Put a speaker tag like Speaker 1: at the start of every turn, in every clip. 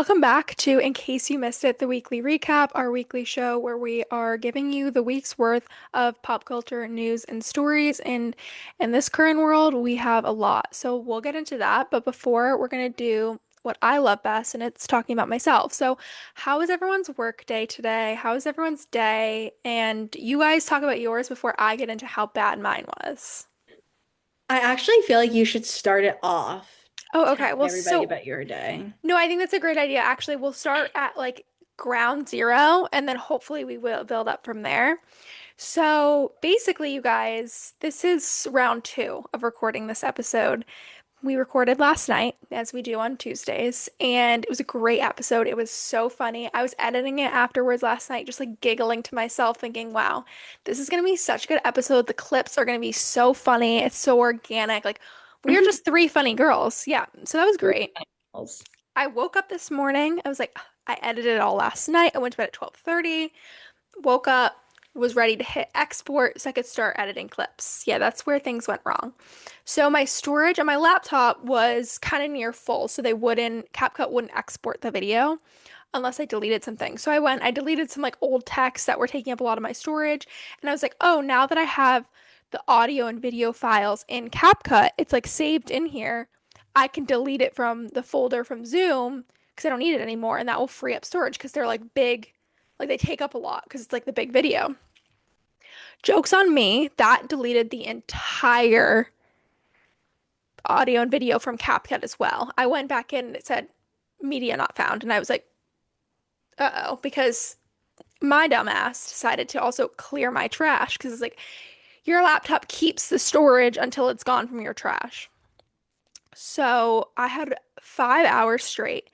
Speaker 1: Welcome back to In Case You Missed It, the weekly recap, our weekly show where we are giving you the week's worth of pop culture news and stories. And in this current world, we have a lot. So we'll get into that. But before, we're going to do what I love best, and it's talking about myself. So, how was everyone's work day today? How was everyone's day? And you guys talk about yours before I get into how bad mine was.
Speaker 2: I actually feel like you should start it off
Speaker 1: Oh, okay.
Speaker 2: telling
Speaker 1: Well,
Speaker 2: everybody
Speaker 1: so
Speaker 2: about your day.
Speaker 1: no, I think that's a great idea. Actually, we'll start at like ground zero and then hopefully we will build up from there. So basically, you guys, this is round two of recording this episode. We recorded last night, as we do on Tuesdays, and it was a great episode. It was so funny. I was editing it afterwards last night, just like giggling to myself, thinking, wow, this is going to be such a good episode. The clips are going to be so funny. It's so organic. Like, we are just three funny girls. Yeah. So that was
Speaker 2: Three
Speaker 1: great.
Speaker 2: miles.
Speaker 1: I woke up this morning. I was like, I edited it all last night. I went to bed at 12:30, woke up, was ready to hit export so I could start editing clips. Yeah, that's where things went wrong. So my storage on my laptop was kind of near full, so CapCut wouldn't export the video unless I deleted some things. So I deleted some like old texts that were taking up a lot of my storage, and I was like, oh, now that I have the audio and video files in CapCut, it's like saved in here. I can delete it from the folder from Zoom because I don't need it anymore, and that will free up storage because they're like big, like they take up a lot because it's like the big video. Joke's on me, that deleted the entire audio and video from CapCut as well. I went back in and it said media not found, and I was like, uh-oh, because my dumbass decided to also clear my trash because it's like your laptop keeps the storage until it's gone from your trash. So I had 5 hours straight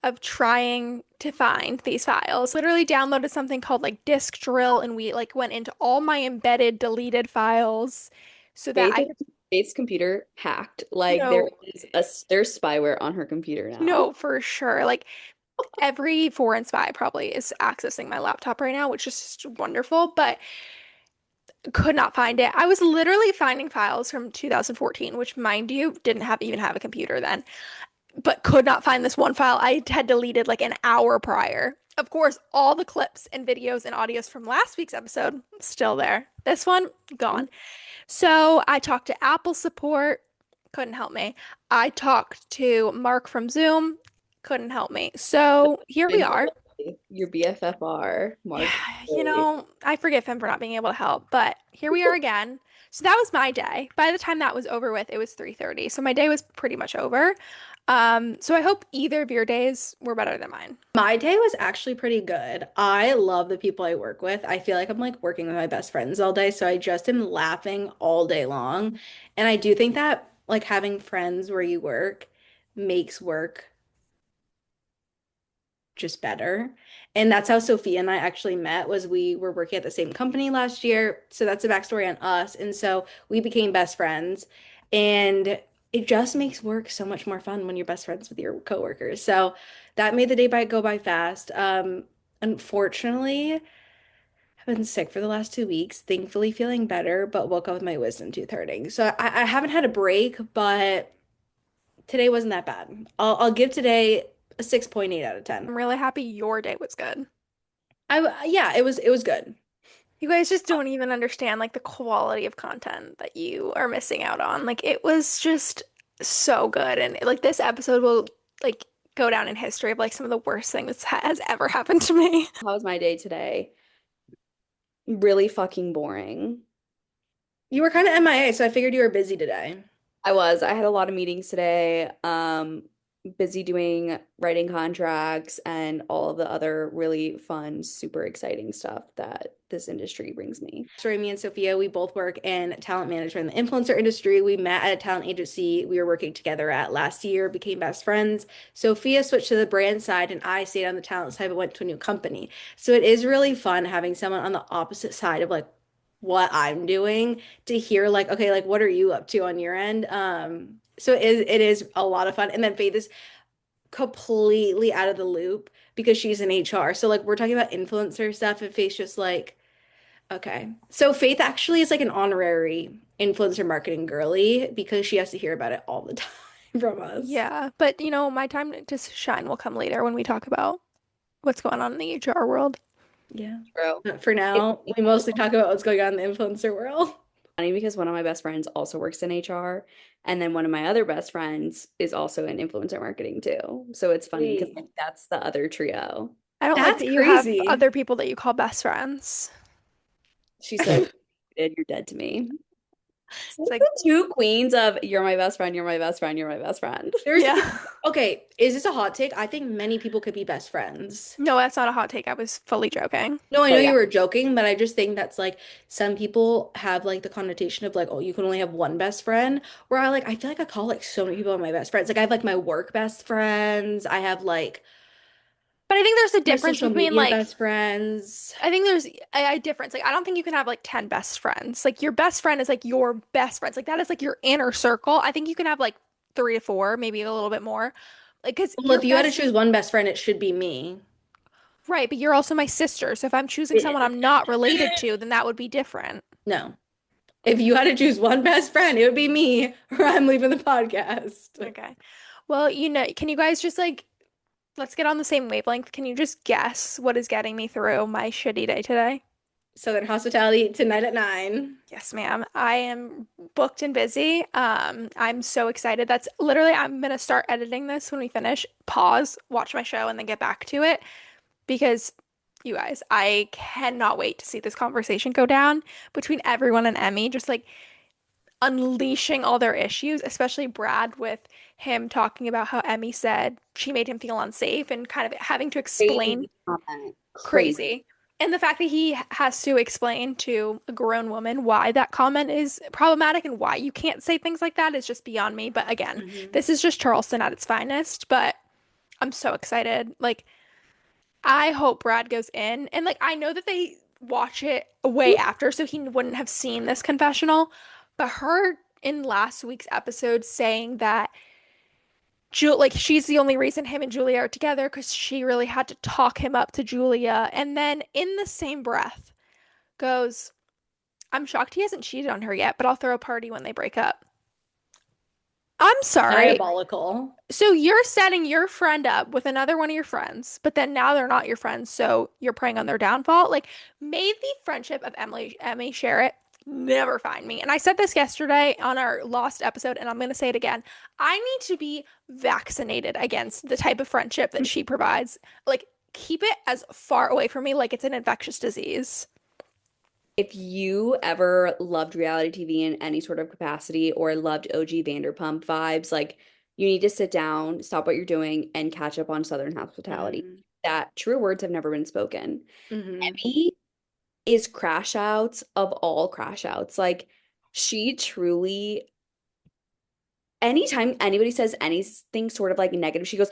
Speaker 1: of trying to find these files. Literally downloaded something called like Disk Drill, and we like went into all my embedded deleted files so that
Speaker 3: Faith,
Speaker 1: I
Speaker 3: Faith's computer hacked. Like there
Speaker 1: know,
Speaker 3: is there's spyware on her computer now.
Speaker 1: no, for sure. Like every foreign spy probably is accessing my laptop right now, which is just wonderful, but could not find it. I was literally finding files from 2014, which mind you, didn't have even have a computer then, but could not find this one file I had deleted like an hour prior. Of course, all the clips and videos and audios from last week's episode still there. This one gone. So I talked to Apple support, couldn't help me. I talked to Mark from Zoom, couldn't help me. So here we
Speaker 3: And
Speaker 1: are.
Speaker 3: your BFFR,
Speaker 1: Yeah,
Speaker 3: Mark.
Speaker 1: I forgive him for not being able to help, but here we are again. So that was my day. By the time that was over with, it was 3:30. So my day was pretty much over. So I hope either of your days were better than mine.
Speaker 2: My day was actually pretty good. I love the people I work with. I feel like I'm like working with my best friends all day, so I just am laughing all day long. And I do think that like having friends where you work makes work just better. And that's how Sophia and I actually met was we were working at the same company last year. So that's a backstory on us. And so we became best friends. And it just makes work so much more fun when you're best friends with your coworkers. So that made the day go by fast. Unfortunately, I've been sick for the last 2 weeks, thankfully feeling better, but woke up with my wisdom tooth hurting. So I haven't had a break, but today wasn't that bad. I'll give today a 6.8 out of 10.
Speaker 1: I'm really happy your day was good.
Speaker 2: Yeah, it was good.
Speaker 1: You guys just don't even understand like the quality of content that you are missing out on. Like it was just so good, and like this episode will like go down in history of like some of the worst things that has ever happened to me.
Speaker 3: How was my day today? Really fucking boring.
Speaker 2: You were kind of MIA, so I figured you were busy today.
Speaker 3: I had a lot of meetings today. Busy doing writing contracts and all of the other really fun, super exciting stuff that this industry brings me.
Speaker 2: Sorry, me and Sophia, we both work in talent management in the influencer industry. We met at a talent agency we were working together at last year, became best friends. Sophia switched to the brand side, and I stayed on the talent side but went to a new company. So it is really fun having someone on the opposite side of like what I'm doing to hear like, okay, like what are you up to on your end? So it is a lot of fun. And then Faith is completely out of the loop because she's in HR. So like we're talking about influencer stuff and Faith's just like, okay. So Faith actually is like an honorary influencer marketing girly because she has to hear about it all the time. from us.
Speaker 1: Yeah, but my time to shine will come later when we talk about what's going on in the HR world.
Speaker 2: Yeah.
Speaker 3: True.
Speaker 2: But for
Speaker 3: It's
Speaker 2: now, we mostly talk about what's going on in the influencer world.
Speaker 3: funny because one of my best friends also works in HR, and then one of my other best friends is also in influencer marketing too. So it's funny because
Speaker 2: Wait,
Speaker 3: like that's the other trio.
Speaker 1: I don't like
Speaker 2: that's
Speaker 1: that you have
Speaker 2: crazy.
Speaker 1: other people that you call best friends.
Speaker 3: She said, "You're dead to me." It's
Speaker 1: It's
Speaker 3: like
Speaker 1: like,
Speaker 3: the two queens of you're my best friend, you're my best friend, you're my best friend.
Speaker 2: There's
Speaker 1: yeah.
Speaker 2: okay, is this a hot take? I think many people could be best friends.
Speaker 1: No, that's not a hot take. I was fully joking.
Speaker 2: No, I
Speaker 3: Oh
Speaker 2: know
Speaker 3: yeah.
Speaker 2: you were joking, but I just think that's like some people have like the connotation of like, oh, you can only have one best friend. Where I feel like I call like so many people my best friends. Like I have like my work best friends. I have like
Speaker 1: But I think there's a
Speaker 2: my
Speaker 1: difference
Speaker 2: social
Speaker 1: between
Speaker 2: media
Speaker 1: like,
Speaker 2: best friends.
Speaker 1: I think there's a difference. Like, I don't think you can have like 10 best friends. Like, your best friend is like your best friends. Like, that is like your inner circle. I think you can have like 3 to 4, maybe a little bit more. Like, because
Speaker 2: Well,
Speaker 1: your
Speaker 2: if you had to
Speaker 1: best,
Speaker 2: choose one best friend, it should be me.
Speaker 1: right, but you're also my sister. So if I'm choosing someone I'm not related to, then that would be different.
Speaker 2: No. If you had to choose one best friend, it would be me, or I'm leaving the podcast.
Speaker 1: Okay. Well, can you guys just like, let's get on the same wavelength. Can you just guess what is getting me through my shitty day today?
Speaker 2: Southern Hospitality tonight at 9.
Speaker 1: Yes, ma'am. I am booked and busy. I'm so excited. That's literally, I'm gonna start editing this when we finish, pause, watch my show, and then get back to it because you guys, I cannot wait to see this conversation go down between everyone and Emmy, just like unleashing all their issues, especially Brad with him talking about how Emmy said she made him feel unsafe and kind of having to explain
Speaker 3: Crazy comment. Crazy.
Speaker 1: crazy. And the fact that he has to explain to a grown woman why that comment is problematic and why you can't say things like that is just beyond me. But again,
Speaker 2: Mhm.
Speaker 1: this is just Charleston at its finest. But I'm so excited. Like, I hope Brad goes in. And like, I know that they watch it way after, so he wouldn't have seen this confessional. But her in last week's episode saying that like she's the only reason him and Julia are together because she really had to talk him up to Julia. And then in the same breath goes, I'm shocked he hasn't cheated on her yet, but I'll throw a party when they break up. I'm sorry.
Speaker 2: Diabolical.
Speaker 1: So you're setting your friend up with another one of your friends, but then now they're not your friends, so you're preying on their downfall. Like, may the friendship of Emmy Sherritt never find me. And I said this yesterday on our lost episode, and I'm going to say it again. I need to be vaccinated against the type of friendship that she provides. Like, keep it as far away from me like it's an infectious disease.
Speaker 3: If you ever loved reality TV in any sort of capacity or loved OG Vanderpump vibes, like you need to sit down, stop what you're doing, and catch up on Southern Hospitality.
Speaker 2: Mhm.
Speaker 3: That true words have never been spoken.
Speaker 2: Mhm.
Speaker 3: Emmy is crash outs of all crash outs. Like she truly, anytime anybody says anything sort of like negative, she goes,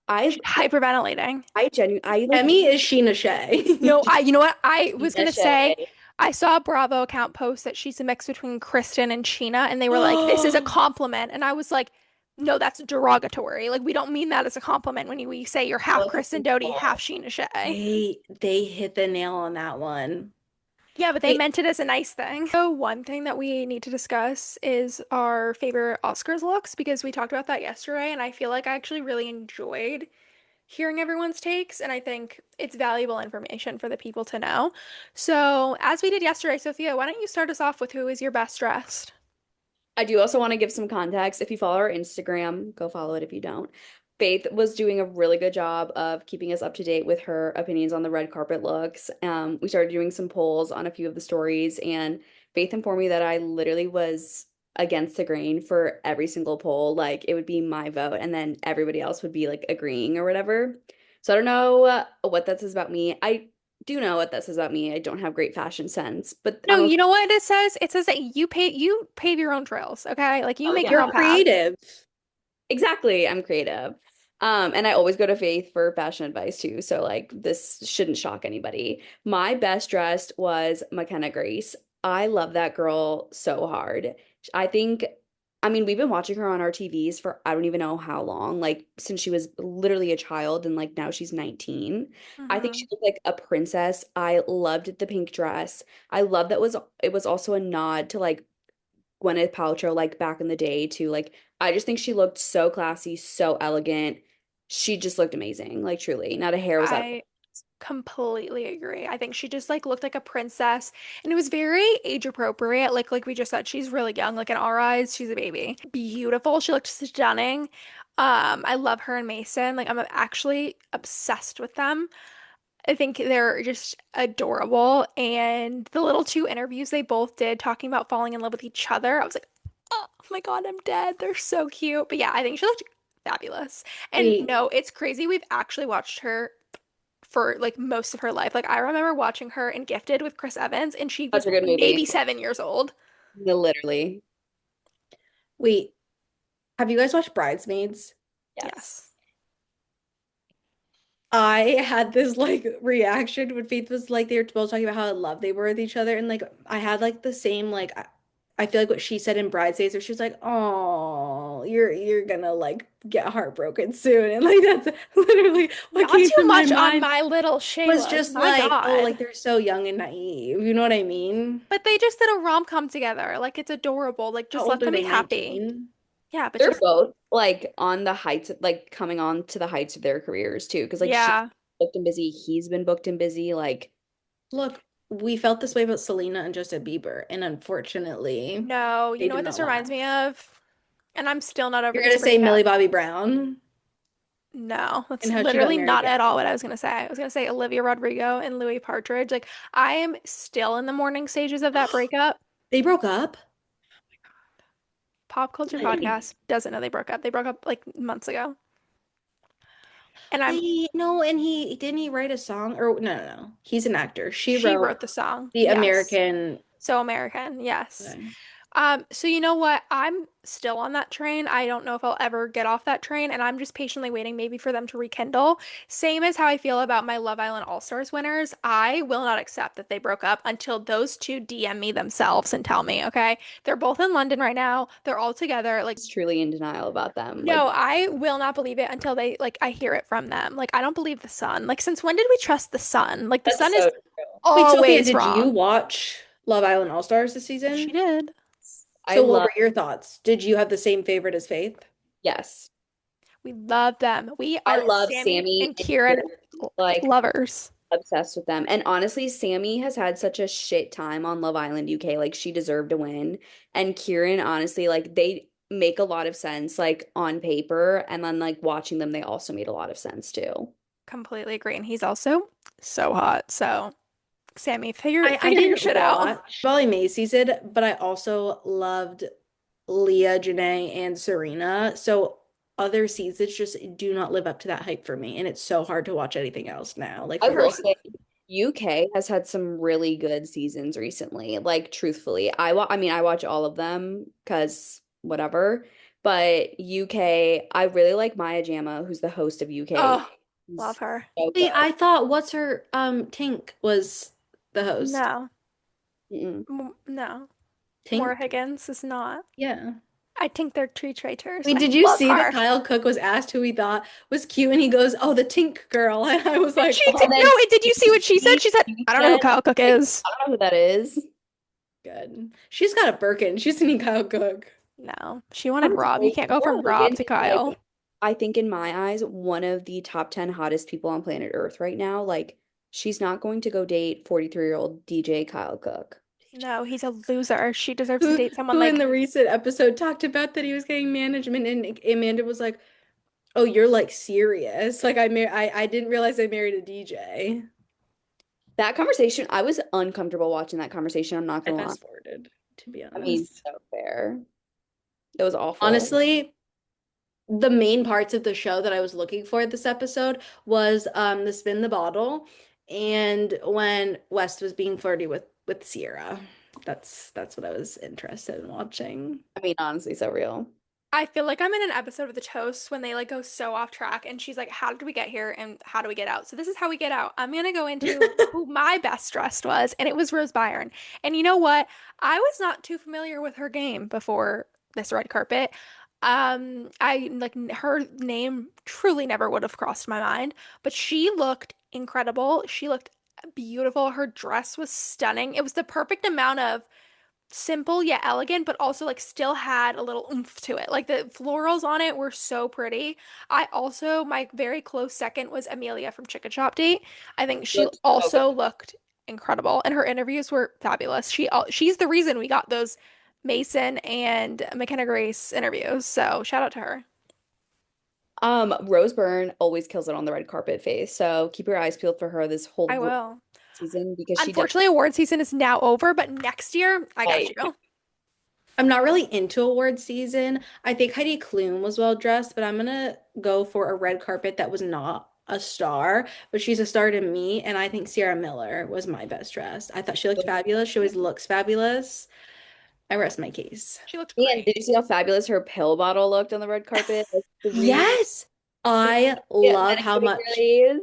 Speaker 3: I
Speaker 1: Hyperventilating.
Speaker 3: I genuinely I like
Speaker 2: Emmy is Sheena Shea.
Speaker 1: No, you know what? I was gonna say
Speaker 3: Shay.
Speaker 1: I saw a Bravo account post that she's a mix between Kristen and Sheena, and they were like, "This is a compliment," and I was like, "No, that's derogatory. Like, we don't mean that as a compliment when we say you're half
Speaker 3: Oh, that's
Speaker 1: Kristen Doty, half
Speaker 3: beautiful.
Speaker 1: Sheena Shea."
Speaker 2: They hit the nail on that one.
Speaker 1: Yeah, but they
Speaker 2: Wait,
Speaker 1: meant it as a nice thing. So one thing that we need to discuss is our favorite Oscars looks because we talked about that yesterday, and I feel like I actually really enjoyed hearing everyone's takes, and I think it's valuable information for the people to know. So, as we did yesterday, Sophia, why don't you start us off with who is your best dressed?
Speaker 3: I do also want to give some context. If you follow our Instagram, go follow it if you don't. Faith was doing a really good job of keeping us up to date with her opinions on the red carpet looks. We started doing some polls on a few of the stories, and Faith informed me that I literally was against the grain for every single poll. Like it would be my vote, and then everybody else would be like agreeing or whatever. So I don't know what that says about me. I do know what that says about me. I don't have great fashion sense, but
Speaker 1: No,
Speaker 3: I'm okay.
Speaker 1: you know what it says? It says that you pave your own trails, okay? Like you
Speaker 3: Oh
Speaker 1: make your
Speaker 3: yeah.
Speaker 2: you're
Speaker 1: own path.
Speaker 2: creative.
Speaker 3: Exactly. I'm creative. And I always go to Faith for fashion advice too. So like this shouldn't shock anybody. My best dressed was McKenna Grace. I love that girl so hard. I think, I mean, we've been watching her on our TVs for I don't even know how long, like since she was literally a child and like now she's 19. I think
Speaker 1: Hmm.
Speaker 3: she looked like a princess. I loved the pink dress. I love that was it was also a nod to like Gwyneth Paltrow like back in the day to like I just think she looked so classy, so elegant. She just looked amazing, like truly. Not a hair was out.
Speaker 1: I completely agree. I think she just like looked like a princess and it was very age appropriate. Like we just said, she's really young. Like in our eyes, she's a baby. Beautiful. She looked stunning. I love her and Mason. Like I'm actually obsessed with them. I think they're just adorable. And the little two interviews they both did talking about falling in love with each other, I was like, oh my God, I'm dead. They're so cute. But yeah, I think she looked fabulous. And
Speaker 2: Wait,
Speaker 1: no, it's crazy. We've actually watched her for like most of her life. Like I remember watching her in Gifted with Chris Evans, and she
Speaker 3: Such
Speaker 1: was
Speaker 3: a good movie.
Speaker 1: maybe 7 years old.
Speaker 3: No, literally.
Speaker 2: wait, have you guys watched Bridesmaids?
Speaker 3: Yes.
Speaker 1: Yes.
Speaker 2: I had this like reaction when Faith was like they were both talking about how in love they were with each other, and like I had like the same like I feel like what she said in Bridesmaids, where she was like, "Oh, you're gonna like get heartbroken soon," and like that's literally what
Speaker 1: Not
Speaker 2: came
Speaker 1: too
Speaker 2: to my
Speaker 1: much on
Speaker 2: mind
Speaker 1: My Little
Speaker 2: was
Speaker 1: Shayla's.
Speaker 2: just
Speaker 1: My
Speaker 2: like, "Oh, like
Speaker 1: God.
Speaker 2: they're so young and naive." You know what I mean?
Speaker 1: But they just did a rom-com together. Like it's adorable. Like
Speaker 2: How
Speaker 1: just let
Speaker 2: old are
Speaker 1: them be
Speaker 2: they?
Speaker 1: happy.
Speaker 2: 19?
Speaker 1: Yeah, but
Speaker 3: They're
Speaker 1: just
Speaker 3: both like on the heights of like coming on to the heights of their careers too. Because like she's
Speaker 1: yeah.
Speaker 3: booked and busy, he's been booked and busy. Like
Speaker 2: Look, we felt this way about Selena and Justin Bieber, and unfortunately,
Speaker 1: No, you
Speaker 2: they
Speaker 1: know
Speaker 2: did
Speaker 1: what
Speaker 2: not
Speaker 1: this reminds
Speaker 2: last.
Speaker 1: me of? And I'm still not over
Speaker 2: You're
Speaker 1: this
Speaker 2: gonna say
Speaker 1: breakup.
Speaker 2: Millie Bobby Brown
Speaker 1: No,
Speaker 2: and
Speaker 1: that's
Speaker 2: how she got
Speaker 1: literally
Speaker 2: married
Speaker 1: not at
Speaker 2: again.
Speaker 1: all what I was gonna say. I was gonna say Olivia Rodrigo and Louis Partridge. Like I am still in the morning stages of that breakup.
Speaker 2: They broke up.
Speaker 1: Pop Culture
Speaker 2: When?
Speaker 1: Podcast doesn't know they broke up. They broke up like months ago. And I'm
Speaker 2: Wait, no, and he didn't he write a song? Or no. He's an actor. She
Speaker 1: she
Speaker 2: wrote
Speaker 1: wrote the song.
Speaker 2: the
Speaker 1: Yes.
Speaker 2: American.
Speaker 1: So American, yes.
Speaker 2: Okay.
Speaker 1: So you know what? I'm still on that train. I don't know if I'll ever get off that train, and I'm just patiently waiting maybe for them to rekindle. Same as how I feel about my Love Island All-Stars winners. I will not accept that they broke up until those two DM me themselves and tell me, okay? They're both in London right now. They're all together. Like,
Speaker 3: it's truly in denial about them.
Speaker 1: no,
Speaker 3: Like
Speaker 1: I will not believe it until they like I hear it from them. Like, I don't believe the Sun. Like, since when did we trust the Sun? Like, the
Speaker 3: that's
Speaker 1: Sun is
Speaker 3: so true.
Speaker 2: Wait, Sophia,
Speaker 1: always
Speaker 2: did you
Speaker 1: wrong.
Speaker 2: watch Love Island All Stars this
Speaker 1: She
Speaker 2: season?
Speaker 1: did.
Speaker 3: I
Speaker 2: So what
Speaker 3: love
Speaker 2: were your thoughts? Did you have the same favorite as Faith?
Speaker 3: yes.
Speaker 1: We love them. We
Speaker 3: I
Speaker 1: are
Speaker 3: love
Speaker 1: Sammy
Speaker 3: Sammy
Speaker 1: and
Speaker 3: and
Speaker 1: Kieran
Speaker 3: Kieran. Like
Speaker 1: lovers.
Speaker 3: obsessed with them. And honestly, Sammy has had such a shit time on Love Island UK. Like she deserved to win. And Kieran, honestly, like they make a lot of sense like on paper and then like watching them they also made a lot of sense too.
Speaker 1: Completely agree. And he's also so hot. So, Sammy,
Speaker 2: I
Speaker 1: figure your
Speaker 2: didn't
Speaker 1: shit out.
Speaker 2: watch Molly Macy's it, but I also loved Leah, Janae, and Serena. So other seasons just do not live up to that hype for me, and it's so hard to watch anything else now. Like
Speaker 3: I
Speaker 2: from
Speaker 3: will
Speaker 1: Person.
Speaker 3: say UK has had some really good seasons recently. Like truthfully, I mean I watch all of them because whatever. But UK, I really like Maya Jama, who's the host of UK.
Speaker 1: Oh, love
Speaker 3: She's
Speaker 1: her.
Speaker 3: so
Speaker 2: wait,
Speaker 3: good.
Speaker 2: I thought what's her Tink was the host.
Speaker 1: No,
Speaker 3: Mm-mm.
Speaker 1: no. Maura
Speaker 2: Tink?
Speaker 1: Higgins is not.
Speaker 2: Yeah.
Speaker 1: I think they're tree traitors,
Speaker 2: Wait,
Speaker 1: and I
Speaker 2: did you
Speaker 1: love
Speaker 2: see that
Speaker 1: her.
Speaker 2: Kyle Cook was asked who he thought was cute and he goes, "Oh, the Tink girl." And I was
Speaker 1: And
Speaker 2: like,
Speaker 1: she
Speaker 2: "Oh,
Speaker 1: did.
Speaker 3: And then
Speaker 1: No, wait, did you see what she said? She said,
Speaker 3: he
Speaker 1: I don't know who
Speaker 3: said,
Speaker 1: Kyle Cook
Speaker 3: like,
Speaker 1: is.
Speaker 3: I don't know who that is.
Speaker 2: good." She's got a Birkin. She's seen Kyle Cook.
Speaker 1: No, she wanted Rob. You
Speaker 3: Honestly,
Speaker 1: can't go from
Speaker 3: Laura
Speaker 1: Rob
Speaker 3: Logan
Speaker 1: to
Speaker 3: is like,
Speaker 1: Kyle.
Speaker 3: I think in my eyes, one of the top 10 hottest people on planet Earth right now. Like, she's not going to go date 43-year-old DJ Kyle Cook.
Speaker 1: No, he's a loser. She deserves to
Speaker 2: Who
Speaker 1: date someone
Speaker 2: who in
Speaker 1: like,
Speaker 2: the recent episode talked about that he was getting management and Amanda was like, "Oh, you're like serious." Like I didn't realize I married a DJ.
Speaker 3: That conversation, I was uncomfortable watching that conversation. I'm not
Speaker 2: I
Speaker 3: gonna lie.
Speaker 2: fast forwarded, to be
Speaker 3: I mean,
Speaker 2: honest.
Speaker 3: so fair. It was awful.
Speaker 2: Honestly, the main parts of the show that I was looking for this episode was the spin the bottle and when West was being flirty with Sierra. That's what I was interested in watching.
Speaker 3: I mean, honestly, so real.
Speaker 1: I feel like I'm in an episode of The Toast when they like go so off track and she's like, how did we get here and how do we get out? So this is how we get out. I'm gonna go into who my best dressed was, and it was Rose Byrne. And you know what? I was not too familiar with her game before this red carpet. I like her name truly never would have crossed my mind, but she looked incredible. She looked beautiful. Her dress was stunning. It was the perfect amount of simple yet elegant, but also like still had a little oomph to it. Like the florals on it were so pretty. I also, my very close second was Amelia from Chicken Shop Date. I think she
Speaker 3: Looks so good.
Speaker 1: also looked incredible, and her interviews were fabulous. She's the reason we got those Mason and McKenna Grace interviews. So shout out to her.
Speaker 3: Rose Byrne always kills it on the red carpet face, so keep your eyes peeled for her this
Speaker 1: I
Speaker 3: whole
Speaker 1: will.
Speaker 3: season because she does.
Speaker 1: Unfortunately, award season is now over, but next year I got
Speaker 3: Right.
Speaker 1: you.
Speaker 2: I'm not really into award season. I think Heidi Klum was well dressed, but I'm gonna go for a red carpet that was not a star, but she's a star to me, and I think Sierra Miller was my best dressed. I thought she looked fabulous. She always looks fabulous. I rest my case.
Speaker 1: She looked
Speaker 3: And
Speaker 1: great.
Speaker 3: did you see how fabulous her pill bottle looked on the red carpet? Like
Speaker 2: Yes, I
Speaker 3: yeah,
Speaker 2: love how
Speaker 3: medicating
Speaker 2: much
Speaker 3: grays.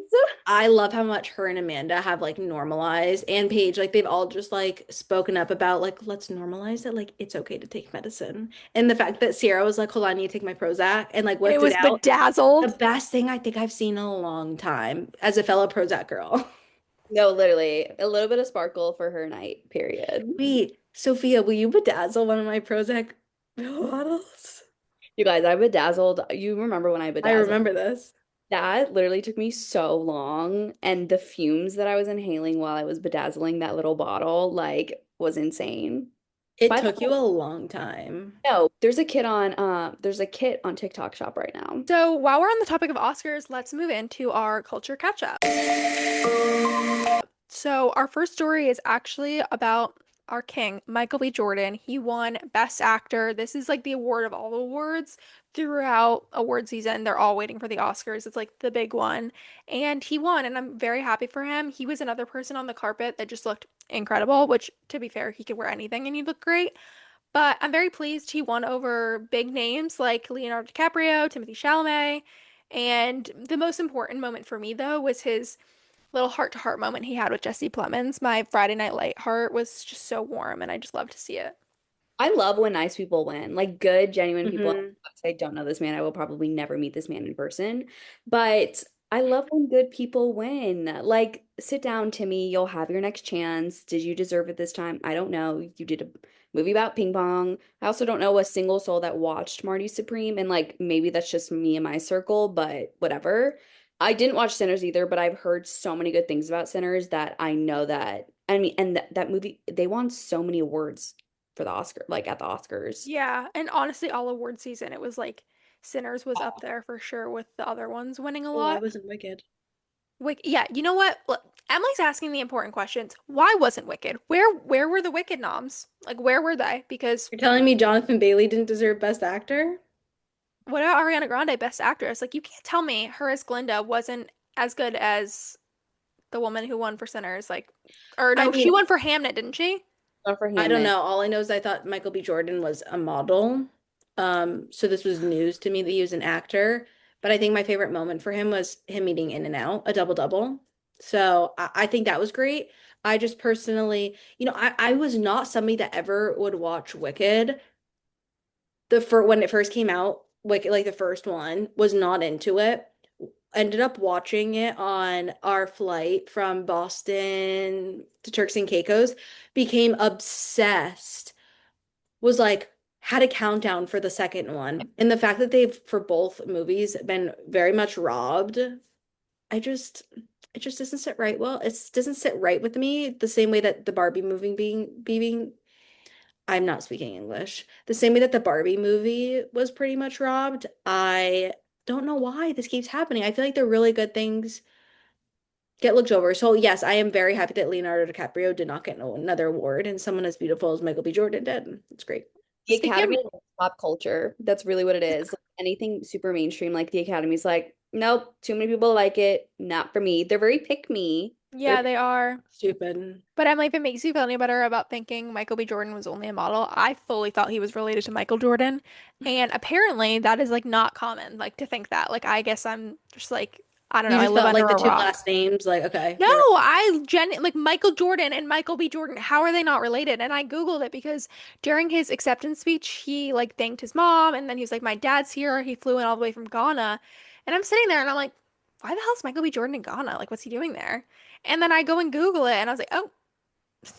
Speaker 2: her and Amanda have like normalized and Paige, like they've all just like spoken up about like let's normalize it. Like it's okay to take medicine. And the fact that Sierra was like, hold on, I need to take my Prozac and like
Speaker 1: And it
Speaker 2: whipped it
Speaker 1: was
Speaker 2: out. The
Speaker 1: bedazzled.
Speaker 2: best thing I think I've seen in a long time as a fellow Prozac girl.
Speaker 3: No, literally, a little bit of sparkle for her night, period.
Speaker 2: Wait, Sophia, will you bedazzle one of my Prozac bottles?
Speaker 3: You guys, I bedazzled. You remember when I
Speaker 2: I
Speaker 3: bedazzled?
Speaker 2: remember this.
Speaker 3: That literally took me so long, and the fumes that I was inhaling while I was bedazzling that little bottle, like, was insane.
Speaker 2: It
Speaker 3: By the
Speaker 2: took you
Speaker 3: way,
Speaker 2: a long time.
Speaker 3: no, there's a kit on TikTok Shop right now.
Speaker 1: So while we're on the topic of Oscars, let's move into our culture catch up. So our first story is actually about our king, Michael B. Jordan. He won Best Actor. This is like the award of all awards throughout award season. They're all waiting for the Oscars. It's like the big one. And he won, and I'm very happy for him. He was another person on the carpet that just looked incredible, which to be fair, he could wear anything and he'd look great. But I'm very pleased he won over big names like Leonardo DiCaprio, Timothy Chalamet. And the most important moment for me, though, was his little heart to heart moment he had with Jesse Plemons. My Friday Night Light heart was just so warm, and I just love to see it.
Speaker 3: I love when nice people win, like good, genuine people.
Speaker 2: Hmm.
Speaker 3: I don't know this man. I will probably never meet this man in person, but I love when good people win. Like, sit down, Timmy. You'll have your next chance. Did you deserve it this time? I don't know. You did a movie about ping pong. I also don't know a single soul that watched Marty Supreme, and like maybe that's just me and my circle, but whatever. I didn't watch Sinners either, but I've heard so many good things about Sinners that I know that. I mean, and that movie, they won so many awards for the Oscar, like at the Oscars.
Speaker 1: Yeah, and honestly, all award season, it was like Sinners was up there for sure with the other ones winning a
Speaker 2: Oh, I
Speaker 1: lot.
Speaker 2: wasn't wicked.
Speaker 1: Yeah, you know what? Look, Emily's asking the important questions. Why wasn't Wicked? Where were the Wicked noms? Like where were they? Because
Speaker 2: You're telling me Jonathan Bailey didn't deserve Best Actor?
Speaker 1: what about Ariana Grande, Best Actress? Like you can't tell me her as Glinda wasn't as good as the woman who won for Sinners. Like, or
Speaker 2: I
Speaker 1: no, she
Speaker 2: mean,
Speaker 1: won for Hamnet, didn't she?
Speaker 3: Not for
Speaker 2: I don't
Speaker 3: Hamnet.
Speaker 2: know. All I know is I thought Michael B. Jordan was a model. So this was news to me that he was an actor. But I think my favorite moment for him was him eating In and Out, a double double. So I think that was great. I just personally, I was not somebody that ever would watch Wicked. When it first came out, Wicked, like the first one, was not into it. Ended up watching it on our flight from Boston to Turks and Caicos, became obsessed, was like had a countdown for the second one. And the fact that they've for both movies been very much robbed, I just it just doesn't sit right. Well, it doesn't sit right with me the same way that the Barbie movie being I'm not speaking English. The same way that the Barbie movie was pretty much robbed. I don't know why this keeps happening. I feel like the really good things get looked over. So yes, I am very happy that Leonardo DiCaprio did not get another award and someone as beautiful as Michael B. Jordan did. It's great.
Speaker 3: The
Speaker 1: Speaking
Speaker 3: Academy
Speaker 1: of,
Speaker 3: is pop culture. That's really what it is. Like, anything super mainstream, like the Academy's like, nope, too many people like it. Not for me. They're very pick me. They're
Speaker 1: yeah, they are.
Speaker 2: Stupid.
Speaker 1: But Emily, if it makes you feel any better about thinking Michael B. Jordan was only a model, I fully thought he was related to Michael Jordan. And apparently that is like not common, like to think that. Like I guess I'm just like, I don't know,
Speaker 2: You
Speaker 1: I
Speaker 2: just
Speaker 1: live
Speaker 2: felt
Speaker 1: under
Speaker 2: like the
Speaker 1: a
Speaker 2: two
Speaker 1: rock.
Speaker 2: last names, like, okay,
Speaker 1: No,
Speaker 2: we're
Speaker 1: like Michael Jordan and Michael B. Jordan, how are they not related? And I Googled it because during his acceptance speech, he like thanked his mom and then he was like, my dad's here. He flew in all the way from Ghana. And I'm sitting there and I'm like, why the hell is Michael B. Jordan in Ghana? Like, what's he doing there? And then I go and Google it and I was like, oh,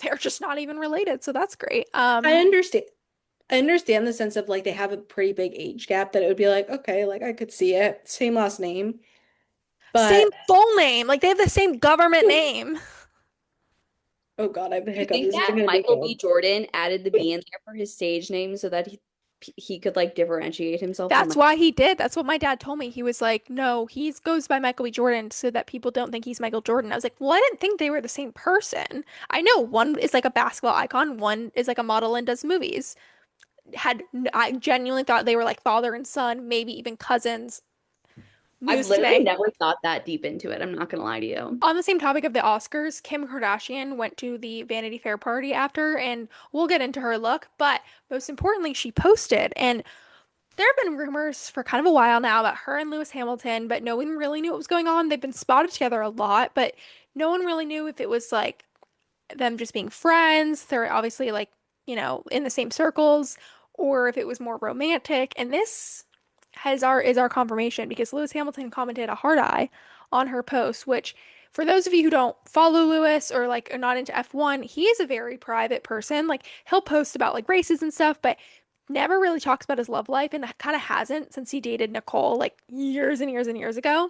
Speaker 1: they're just not even related, so that's great.
Speaker 2: I understand. I understand the sense of like they have a pretty big age gap that it would be like, okay, like I could see it. Same last name.
Speaker 1: Same
Speaker 2: But
Speaker 1: full name. Like they have the same government name.
Speaker 2: oh God, I have the
Speaker 3: Do you
Speaker 2: hiccups.
Speaker 3: think
Speaker 2: This isn't
Speaker 3: that
Speaker 2: gonna be
Speaker 3: Michael B.
Speaker 2: good.
Speaker 3: Jordan added the B in there for his stage name so that he could like differentiate himself from
Speaker 1: That's why he did. That's what my dad told me. He was like, "No, he goes by Michael B. Jordan so that people don't think he's Michael Jordan." I was like, "Well, I didn't think they were the same person. I know one is like a basketball icon, one is like a model and does movies." I genuinely thought they were like father and son, maybe even cousins.
Speaker 3: I've
Speaker 1: News
Speaker 3: literally
Speaker 1: today.
Speaker 3: never thought that deep into it. I'm not gonna lie to you.
Speaker 1: On the same topic of the Oscars, Kim Kardashian went to the Vanity Fair party after, and we'll get into her look, but most importantly, she posted. And there have been rumors for kind of a while now about her and Lewis Hamilton, but no one really knew what was going on. They've been spotted together a lot, but no one really knew if it was like them just being friends. They're obviously like, in the same circles, or if it was more romantic. And this has our is our confirmation because Lewis Hamilton commented a hard eye on her post, which for those of you who don't follow Lewis or like are not into F1, he is a very private person. Like he'll post about like races and stuff, but never really talks about his love life and kind of hasn't since he dated Nicole like years and years and years ago.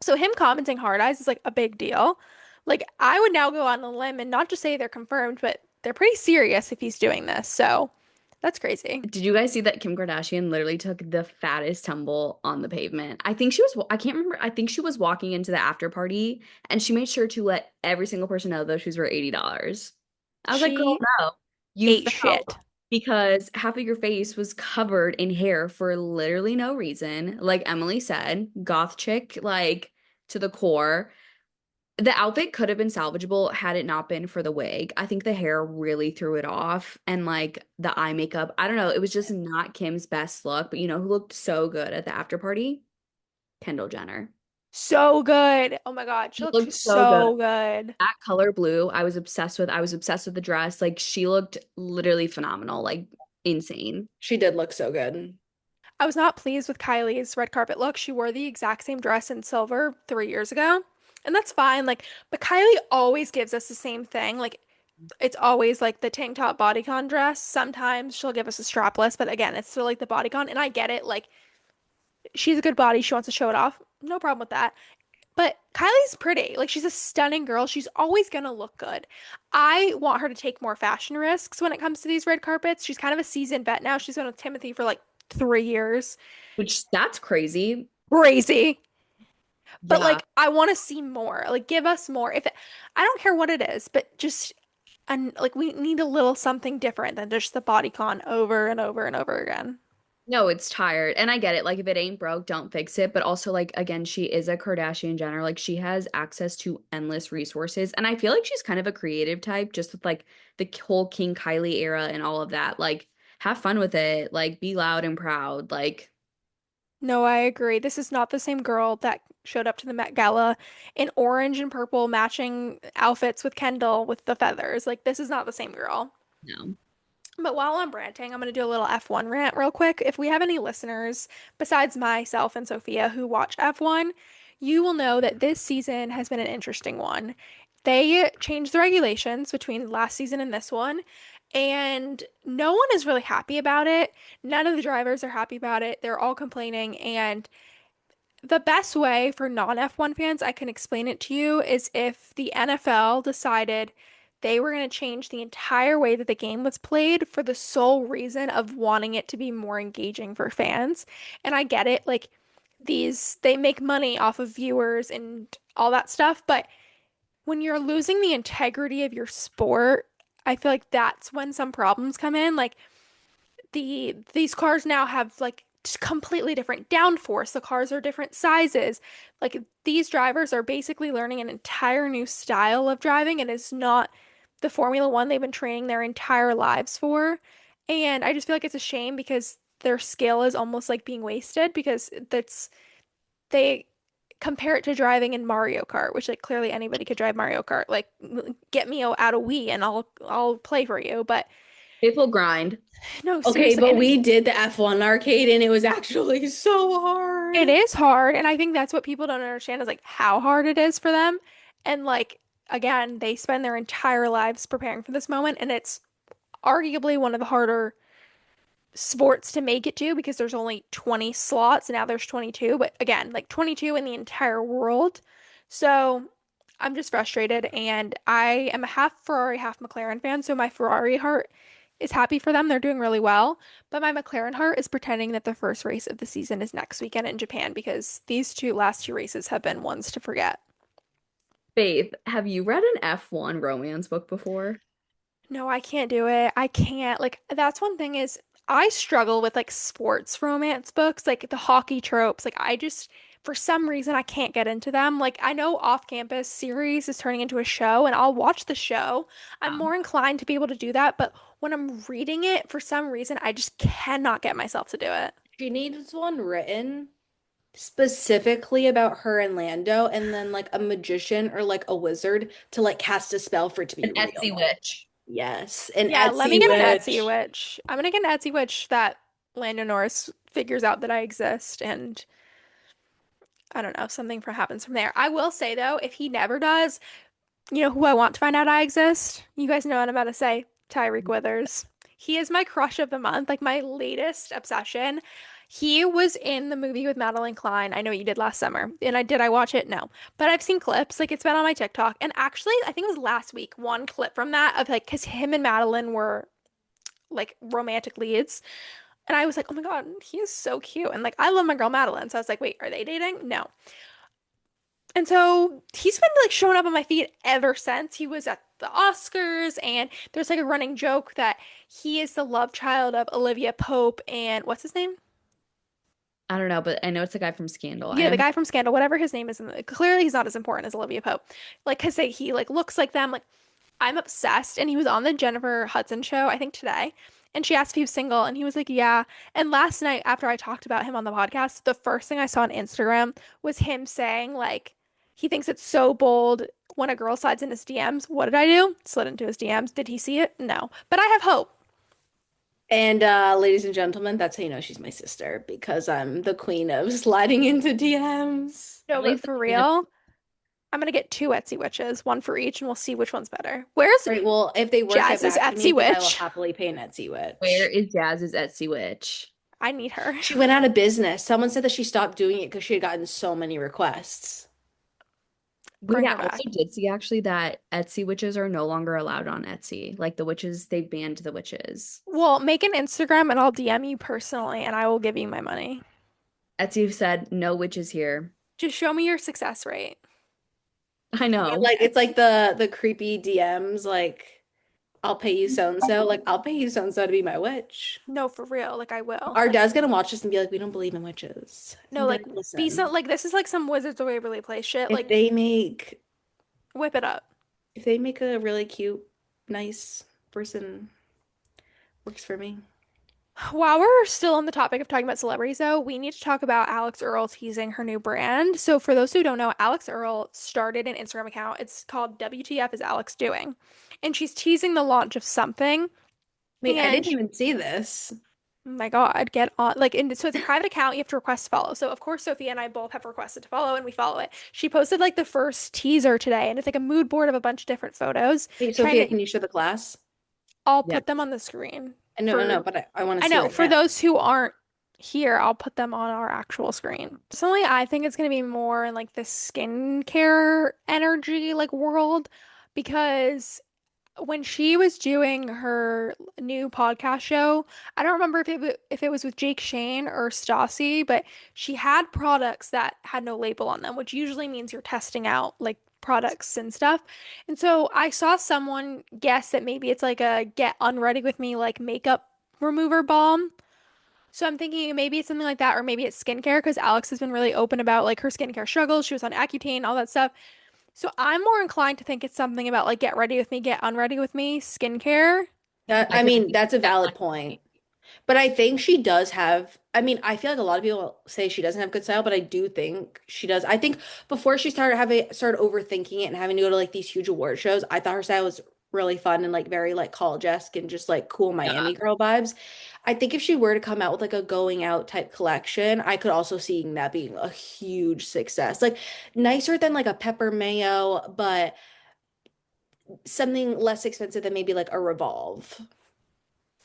Speaker 1: So him commenting hard eyes is like a big deal. Like I would now go on a limb and not just say they're confirmed, but they're pretty serious if he's doing this. So that's crazy.
Speaker 3: Did you guys see that Kim Kardashian literally took the fattest tumble on the pavement? I can't remember. I think she was walking into the after party and she made sure to let every single person know those shoes were $80. I was like, girl,
Speaker 1: She
Speaker 3: no, you
Speaker 1: ate
Speaker 3: fell
Speaker 1: shit.
Speaker 3: because half of your face was covered in hair for literally no reason. Like Emily said, goth chick, like to the core. The outfit could have been salvageable had it not been for the wig. I think the hair really threw it off and like the eye makeup. I don't know. It was just not Kim's best look, but you know who looked so good at the after party? Kendall Jenner.
Speaker 1: So good. Oh my God, she
Speaker 3: She
Speaker 1: looked
Speaker 3: looked so good.
Speaker 1: so good.
Speaker 3: That color blue, I was obsessed with. I was obsessed with the dress. Like she looked literally phenomenal, like insane.
Speaker 2: She did look so good.
Speaker 1: I was not pleased with Kylie's red carpet look. She wore the exact same dress in silver 3 years ago. And that's fine. Like, but Kylie always gives us the same thing. Like, it's always like the tank top bodycon dress. Sometimes she'll give us a strapless, but again, it's still like the bodycon. And I get it. Like, she's a good body. She wants to show it off. No problem with that. But Kylie's pretty. Like, she's a stunning girl. She's always gonna look good. I want her to take more fashion risks when it comes to these red carpets. She's kind of a seasoned vet now. She's been with Timothy for like 3 years.
Speaker 3: Which that's crazy.
Speaker 1: Crazy. But
Speaker 3: Yeah.
Speaker 1: like I want to see more. Like give us more. I don't care what it is, but just and like we need a little something different than just the bodycon over and over and over again.
Speaker 3: No, it's tired. And I get it. Like, if it ain't broke, don't fix it. But also, like, again, she is a Kardashian Jenner. Like, she has access to endless resources. And I feel like she's kind of a creative type, just with like the whole King Kylie era and all of that. Like, have fun with it. Like, be loud and proud. Like,
Speaker 1: No, I agree. This is not the same girl that showed up to the Met Gala in orange and purple matching outfits with Kendall with the feathers. Like this is not the same girl.
Speaker 3: no.
Speaker 1: But while I'm ranting, I'm going to do a little F1 rant real quick. If we have any listeners besides myself and Sophia who watch F1, you will know that this season has been an interesting one. They changed the regulations between last season and this one, and no one is really happy about it. None of the drivers are happy about it. They're all complaining, and the best way for non-F1 fans, I can explain it to you, is if the NFL decided they were going to change the entire way that the game was played for the sole reason of wanting it to be more engaging for fans. And I get it, like they make money off of viewers and all that stuff, but when you're losing the integrity of your sport, I feel like that's when some problems come in. Like these cars now have like completely different downforce. The cars are different sizes. Like these drivers are basically learning an entire new style of driving and it's not the Formula One they've been training their entire lives for. And I just feel like it's a shame because their skill is almost like being wasted because that's they compare it to driving in Mario Kart, which like clearly anybody could drive Mario Kart. Like get me out of Wii and I'll play for you. But
Speaker 3: Faithful grind.
Speaker 1: no,
Speaker 2: Okay,
Speaker 1: seriously,
Speaker 2: but
Speaker 1: and
Speaker 2: we did the F1 arcade and it was actually so
Speaker 1: it
Speaker 2: hard.
Speaker 1: is hard, and I think that's what people don't understand is like how hard it is for them. And like again, they spend their entire lives preparing for this moment, and it's arguably one of the harder sports to make it to because there's only 20 slots and now there's 22, but again, like 22 in the entire world. So I'm just frustrated, and I am a half Ferrari, half McLaren fan, so my Ferrari heart is happy for them. They're doing really well, but my McLaren heart is pretending that the first race of the season is next weekend in Japan because these last two races have been ones to forget.
Speaker 3: Faith, have you read an F1 romance book before?
Speaker 1: No, I can't do it. I can't. Like, that's one thing is I struggle with like sports romance books, like the hockey tropes. Like, I just, for some reason, I can't get into them. Like, I know Off Campus series is turning into a show, and I'll watch the show. I'm more inclined to be able to do that, but when I'm reading it, for some reason, I just cannot get myself to do it.
Speaker 2: She needs one written specifically about her and Lando, and then like a magician or like a wizard to like cast a spell for it to be
Speaker 3: An
Speaker 2: real.
Speaker 3: Etsy witch.
Speaker 2: Yes, an
Speaker 1: Yeah, let
Speaker 2: Etsy
Speaker 1: me get an Etsy
Speaker 2: witch.
Speaker 1: witch. I'm gonna get an Etsy witch that Lando Norris figures out that I exist, and I don't know, something happens from there. I will say though, if he never does, you know who I want to find out I exist? You guys know what I'm about to say. Tyreek Withers. He is my crush of the month, like my latest obsession. He was in the movie with Madeline Klein. I know you did last summer. And I watch it? No. But I've seen clips. Like it's been on my TikTok. And actually, I think it was last week, one clip from that of like, because him and Madeline were like romantic leads. And I was like, oh my God, he is so cute. And like, I love my girl Madeline. So I was like, wait, are they dating? No. And so he's been like showing up on my feed ever since. He was at the Oscars, and there's like a running joke that he is the love child of Olivia Pope and what's his name?
Speaker 3: I don't know, but I know it's the guy from Scandal. I
Speaker 1: Yeah, the
Speaker 3: know
Speaker 1: guy from Scandal, whatever his name is. Clearly, he's not as important as Olivia Pope. Like, because he like looks like them. Like, I'm obsessed. And he was on the Jennifer Hudson show, I think today. And she asked if he was single, and he was like, yeah. And last night, after I talked about him on the podcast, the first thing I saw on Instagram was him saying, like, he thinks it's so bold when a girl slides in his DMs. What did I do? Slid into his DMs. Did he see it? No. But I have hope.
Speaker 2: And ladies and gentlemen, that's how you know she's my sister because I'm the queen of sliding into DMs.
Speaker 1: No,
Speaker 3: like
Speaker 1: but for real, I'm gonna get two Etsy witches, one for each, and we'll see which one's better. Where's
Speaker 2: Right, well, if they work it
Speaker 1: Jazz's
Speaker 2: back to me,
Speaker 1: Etsy
Speaker 2: then I will
Speaker 1: witch?
Speaker 2: happily pay an Etsy
Speaker 3: where
Speaker 2: witch.
Speaker 3: is Jazz's Etsy witch?
Speaker 1: I need her.
Speaker 2: She went out of business. Someone said that she stopped doing it because she had gotten so many requests.
Speaker 3: Wait,
Speaker 1: Bring
Speaker 3: I
Speaker 1: her
Speaker 3: also
Speaker 1: back.
Speaker 3: did see actually that Etsy witches are no longer allowed on Etsy. Like the witches, they banned the witches.
Speaker 1: Well, make an Instagram and I'll DM you personally and I will give you my money.
Speaker 3: Etsy said no witches here.
Speaker 1: Just show me your success rate.
Speaker 3: I know.
Speaker 2: Like it's like the creepy DMs, like I'll pay you so and so. Like I'll pay you so and so to be my witch.
Speaker 1: No, for real. Like I will.
Speaker 2: Our
Speaker 1: Like
Speaker 2: dad's gonna watch this and be like, we don't believe in witches.
Speaker 1: no,
Speaker 2: And be
Speaker 1: like
Speaker 2: like,
Speaker 1: be so
Speaker 2: listen,
Speaker 1: like this is like some Wizards of Waverly Place shit.
Speaker 2: if
Speaker 1: Like
Speaker 2: they make
Speaker 1: whip it up.
Speaker 2: if they make a really cute, nice person, works for me.
Speaker 1: While we're still on the topic of talking about celebrities, though, we need to talk about Alex Earl teasing her new brand. So, for those who don't know, Alex Earl started an Instagram account. It's called WTF is Alex Doing? And she's teasing the launch of something.
Speaker 2: Wait, I
Speaker 1: And
Speaker 2: didn't even see this.
Speaker 1: oh my God, get on. Like, and so it's a private account. You have to request to follow. So, of course, Sophia and I both have requested to follow, and we follow it. She posted like the first teaser today, and it's like a mood board of a bunch of different photos.
Speaker 2: Wait,
Speaker 1: Trying
Speaker 2: Sophia,
Speaker 1: to,
Speaker 2: can you show the class?
Speaker 1: I'll
Speaker 3: Yeah.
Speaker 1: put them on the screen
Speaker 2: I know,
Speaker 1: for
Speaker 2: but I want to
Speaker 1: I
Speaker 2: see
Speaker 1: know,
Speaker 2: right
Speaker 1: for
Speaker 2: now.
Speaker 1: those who aren't here, I'll put them on our actual screen. Personally, I think it's gonna be more in like the skincare energy like world because when she was doing her new podcast show, I don't remember if it was with Jake Shane or Stassi, but she had products that had no label on them, which usually means you're testing out like products and stuff. And so I saw someone guess that maybe it's like a get unready with me like makeup remover balm. So I'm thinking maybe it's something like that, or maybe it's skincare because Alex has been really open about like her skincare struggles. She was on Accutane, all that stuff. So I'm more inclined to think it's something about like get ready with me, get unready with me, skincare.
Speaker 2: That
Speaker 3: I
Speaker 2: I
Speaker 3: could
Speaker 2: mean,
Speaker 3: see
Speaker 2: that's a
Speaker 3: that
Speaker 2: valid
Speaker 3: one.
Speaker 2: point. But I think she does have, I mean, I feel like a lot of people say she doesn't have good style, but I do think she does. I think before she started overthinking it and having to go to like these huge award shows, I thought her style was really fun and like very like college-esque and just like cool
Speaker 3: Yeah.
Speaker 2: Miami girl vibes. I think if she were to come out with like a going out type collection, I could also seeing that being a huge success. Like nicer than like a Pepper Mayo, but something less expensive than maybe like a Revolve.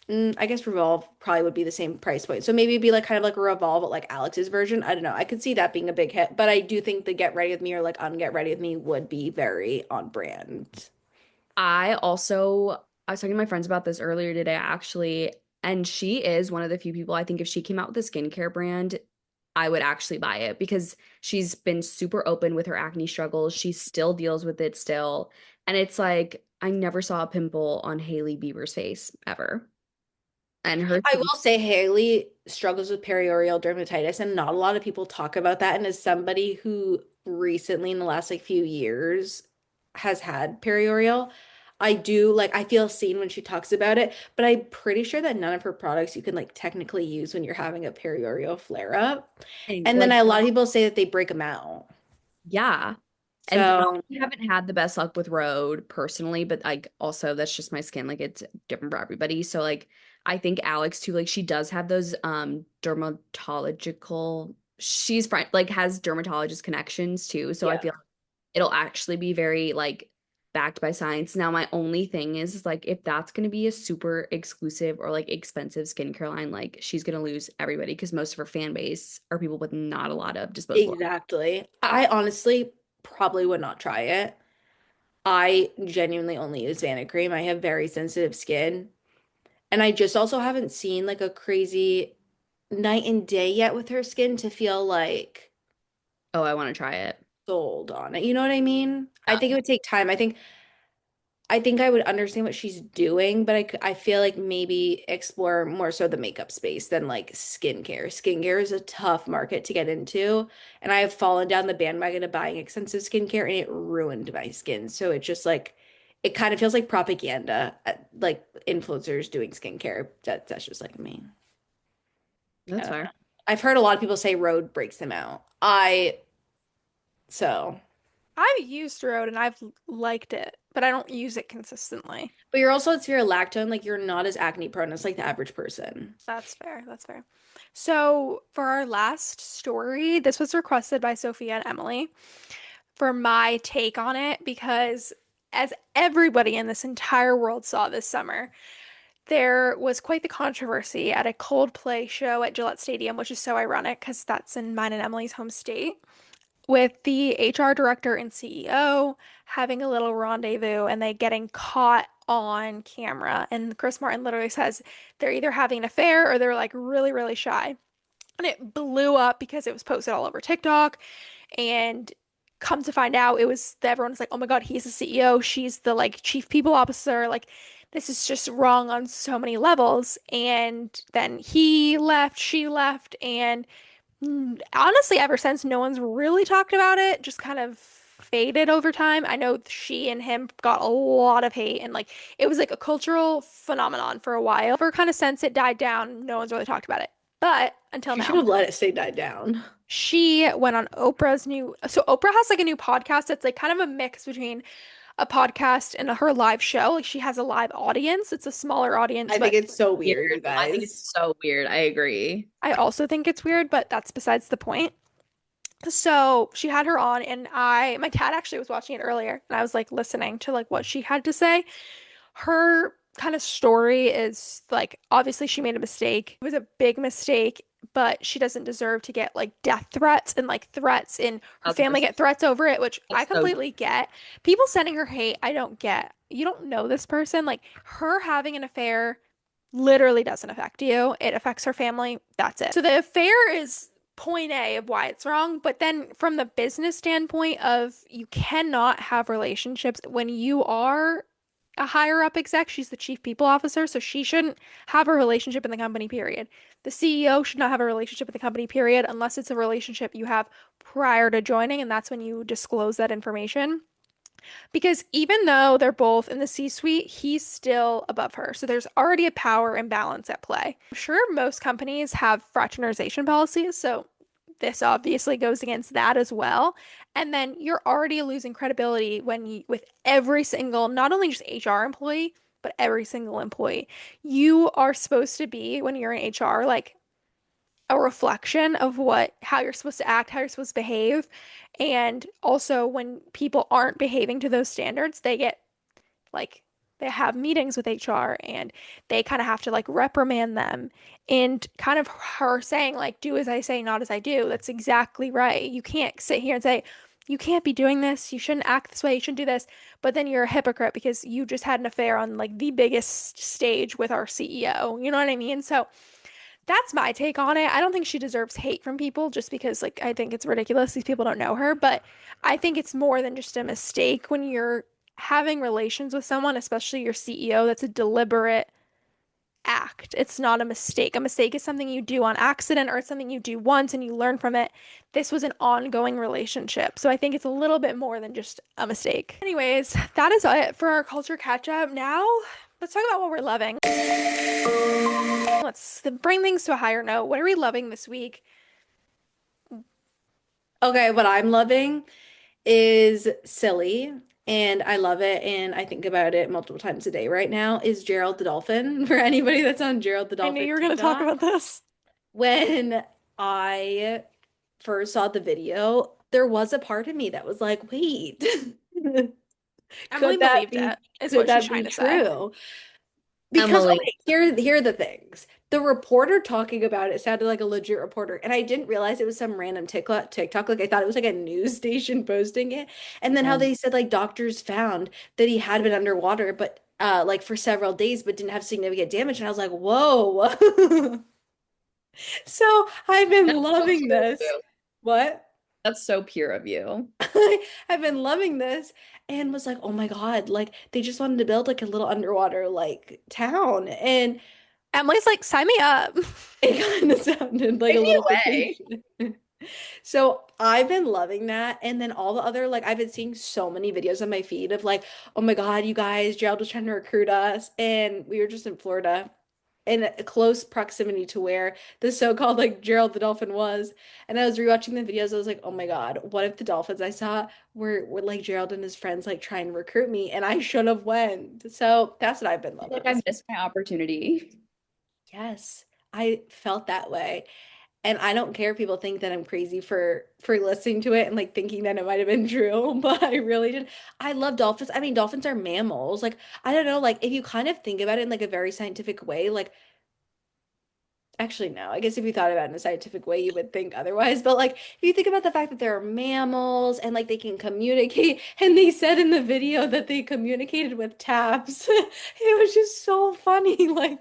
Speaker 2: I guess Revolve probably would be the same price point. So maybe it'd be like kind of like a Revolve, but like Alex's version. I don't know. I could see that being a big hit, but I do think the Get Ready with Me or like Unget Ready with Me would be very on brand.
Speaker 3: I was talking to my friends about this earlier today, actually, and she is one of the few people I think if she came out with a skincare brand, I would actually buy it because she's been super open with her acne struggles. She still deals with it still. And it's like, I never saw a pimple on Hailey Bieber's face ever. And her
Speaker 2: I
Speaker 3: teeth,
Speaker 2: will say Haley struggles with perioral dermatitis, and not a lot of people talk about that. And as somebody who recently, in the last like few years, has had perioral, I do like I feel seen when she talks about it, but I'm pretty sure that none of her products you can like technically use when you're having a perioral flare up.
Speaker 3: and
Speaker 2: And then
Speaker 3: like,
Speaker 2: a lot of people say that they break them out.
Speaker 3: yeah. And
Speaker 2: So
Speaker 3: I haven't had the best luck with Rhode personally, but like also that's just my skin. Like it's different for everybody. So like I think Alex too, like she does have those dermatological she's fine like has dermatologist connections too. So I
Speaker 2: yeah.
Speaker 3: feel like it'll actually be very like backed by science. Now my only thing is like if that's gonna be a super exclusive or like expensive skincare line, like she's gonna lose everybody because most of her fan base are people with not a lot of disposable.
Speaker 2: Exactly. I honestly probably would not try it. I genuinely only use Vanicream. I have very sensitive skin. And I just also haven't seen like a crazy night and day yet with her skin to feel like
Speaker 3: Oh, I want to try it.
Speaker 2: sold on it. You know what I mean? I think it would take time. I think I would understand what she's doing, but I feel like maybe explore more so the makeup space than like skincare. Skincare is a tough market to get into, and I have fallen down the bandwagon of buying expensive skincare and it ruined my skin. So it just like it kind of feels like propaganda, like influencers doing skincare. That's just like me. I
Speaker 3: That's
Speaker 2: don't know.
Speaker 3: fair.
Speaker 2: I've heard a lot of people say Rhode breaks them out. So,
Speaker 1: I've used Rhode and I've liked it, but I don't use it consistently.
Speaker 2: but you're also, it's your lactone, like you're not as acne prone as like the average person.
Speaker 1: That's fair. That's fair. So, for our last story, this was requested by Sophia and Emily for my take on it because, as everybody in this entire world saw this summer, there was quite the controversy at a Coldplay show at Gillette Stadium, which is so ironic because that's in mine and Emily's home state, with the HR director and CEO having a little rendezvous and they getting caught on camera. And Chris Martin literally says they're either having an affair or they're like really, really shy. And it blew up because it was posted all over TikTok. And come to find out, it was everyone was like, oh my God, he's the CEO. She's the like chief people officer. Like, this is just wrong on so many levels. And then he left, she left, and honestly, ever since, no one's really talked about it, just kind of faded over time. I know she and him got a lot of hate, and like it was like a cultural phenomenon for a while. For kind of since it died down, no one's really talked about it. But until
Speaker 2: She should
Speaker 1: now,
Speaker 2: have let it stay die down.
Speaker 1: she went on Oprah's new. So Oprah has like a new podcast that's like kind of a mix between a podcast and her live show. Like she has a live audience. It's a smaller audience,
Speaker 2: I think
Speaker 1: but
Speaker 2: it's so weird, you
Speaker 3: Weird. I think
Speaker 2: guys.
Speaker 3: it's so weird. I agree.
Speaker 1: I also think it's weird, but that's besides the point. So she had her on, and my dad actually was watching it earlier, and I was like listening to like what she had to say. Her kind of story is like obviously she made a mistake. It was a big mistake, but she doesn't deserve to get like death threats and like threats, and her family
Speaker 3: 1,000%.
Speaker 1: get threats over it, which I
Speaker 3: That's so
Speaker 1: completely get. People sending her hate, I don't get. You don't know this person. Like her having an affair literally doesn't affect you. It affects her family. That's it. So the affair is point A of why it's wrong, but then from the business standpoint of you cannot have relationships when you are a higher up exec. She's the chief people officer, so she shouldn't have a relationship in the company, period. The CEO should not have a relationship in the company, period, unless it's a relationship you have prior to joining, and that's when you disclose that information. Because even though they're both in the C-suite, he's still above her. So there's already a power imbalance at play. I'm sure most companies have fraternization policies, so this obviously goes against that as well. And then you're already losing credibility when you, with every single, not only just HR employee, but every single employee. You are supposed to be, when you're in HR, like a reflection of how you're supposed to act, how you're supposed to behave. And also when people aren't behaving to those standards, they get like they have meetings with HR and they kind of have to like reprimand them, and kind of her saying like, do as I say, not as I do. That's exactly right. You can't sit here and say, you can't be doing this. You shouldn't act this way. You shouldn't do this. But then you're a hypocrite because you just had an affair on like the biggest stage with our CEO. You know what I mean? So that's my take on it. I don't think she deserves hate from people just because, like, I think it's ridiculous. These people don't know her, but I think it's more than just a mistake when you're having relations with someone, especially your CEO. That's a deliberate act. It's not a mistake. A mistake is something you do on accident or it's something you do once and you learn from it. This was an ongoing relationship. So I think it's a little bit more than just a mistake. Anyways, that is it for our culture catch up. Now, let's talk about what we're loving. Let's bring things to a higher note. What are we loving this week?
Speaker 2: Okay, what I'm loving is silly, and I love it, and I think about it multiple times a day right now, is Gerald the Dolphin. For anybody that's on Gerald the
Speaker 1: I knew
Speaker 2: Dolphin
Speaker 1: you were going to talk
Speaker 2: TikTok.
Speaker 1: about this.
Speaker 2: When I first saw the video, there was a part of me that was like, wait,
Speaker 1: Emily
Speaker 2: could that
Speaker 1: believed
Speaker 2: be
Speaker 1: it, is
Speaker 2: could
Speaker 1: what she's
Speaker 2: that be
Speaker 1: trying to say.
Speaker 2: true? Because
Speaker 3: Emily.
Speaker 2: okay, here are the things. The reporter talking about it sounded like a legit reporter, and I didn't realize it was some random TikTok. Like I thought it was like a news station posting it. And then how
Speaker 3: Yeah.
Speaker 2: they said like doctors found that he had been underwater, but like for several days, but didn't have significant damage. And I was like, whoa. So I've been
Speaker 3: That's so
Speaker 2: loving
Speaker 3: pure of
Speaker 2: this.
Speaker 3: you.
Speaker 2: What?
Speaker 3: That's so pure of you.
Speaker 2: I've been loving this and was like, oh my God, like they just wanted to build like a little underwater like town. And
Speaker 1: Emily's like, sign me up.
Speaker 2: it kind of sounded like a
Speaker 3: Take me
Speaker 2: little
Speaker 3: away.
Speaker 2: vacation. So I've been loving that. And then all the other, like, I've been seeing so many videos on my feed of like, oh my God, you guys, Gerald was trying to recruit us. And we were just in Florida in a close proximity to where the so-called like Gerald the Dolphin was. And I was rewatching the videos. I was like, oh my God, what if the dolphins I saw were like Gerald and his friends like trying to recruit me and I should have went. So that's what I've been
Speaker 3: I feel
Speaker 2: loving
Speaker 3: like I
Speaker 2: this.
Speaker 3: missed my opportunity.
Speaker 2: Yes, I felt that way. And I don't care if people think that I'm crazy for listening to it and like thinking that it might have been true, but I really did. I love dolphins. I mean, dolphins are mammals. Like, I don't know, like if you kind of think about it in like a very scientific way, like actually no, I guess if you thought about it in a scientific way, you would think otherwise. But like if you think about the fact that they're mammals and like they can communicate, and they said in the video that they communicated with taps, it was just so funny. Like